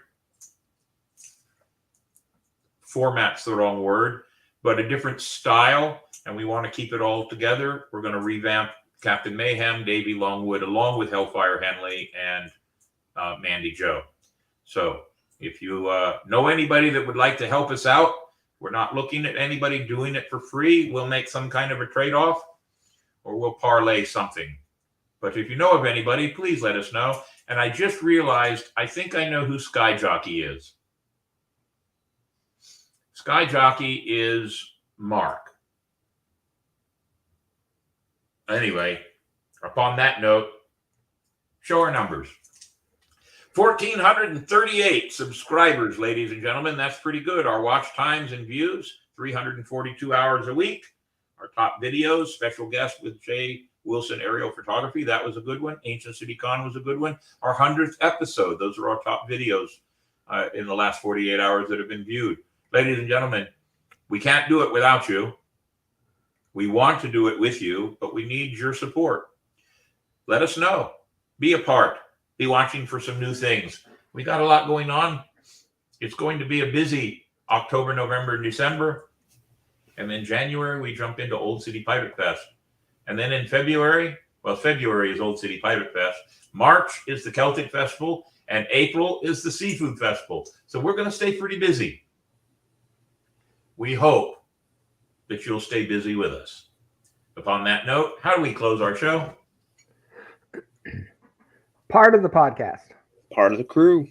format's the wrong word, but a different style, and we want to keep it all together, we're going to revamp Captain Mayhem, Davey Longwood, along with Hellfire Henley and Mandy Joe. So if you know anybody that would like to help us out, we're not looking at anybody doing it for free. We'll make some kind of a trade-off, or we'll parlay something. But if you know of anybody, please let us know. And I just realized, I think I know who Sky Jockey is. Sky Jockey is Mark. Anyway, upon that note, show our numbers. 1,438 subscribers, ladies and gentlemen. That's pretty good. Our watch times and views, 342 hours a week. Our top videos, special guest with Jay Wilson Aerial Photography. That was a good one. Ancient City Con was a good one. Our 100th episode. Those are our top videos in the last 48 hours that have been viewed. Ladies and gentlemen, we can't do it without you. We want to do it with you, but we need your support. Let us know. Be a part. Be watching for some new things. We got a lot going on. It's going to be a busy October, November, and December. And then January, we jump into Old City Pirate Fest. And then in February, well, February is Old City Pirate Fest. March is the Celtic Festival. And April is the Seafood Festival. So we're going to stay pretty busy. We hope that you'll stay busy with us. Upon that note, how do we close our show? Part of the podcast. Part of the crew.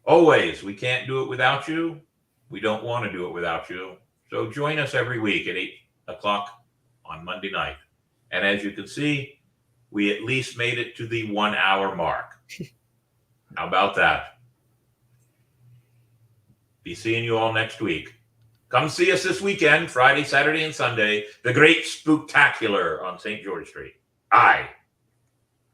Always, we can't do it without you. We don't want to do it without you. So join us every week at 8 o'clock on Monday night. And as you can see, we at least made it to the 1 hour mark. How about that? Be seeing you all next week. Come see us this weekend, Friday, Saturday, and Sunday. The Great Spooktacular on St. George Street. Aye.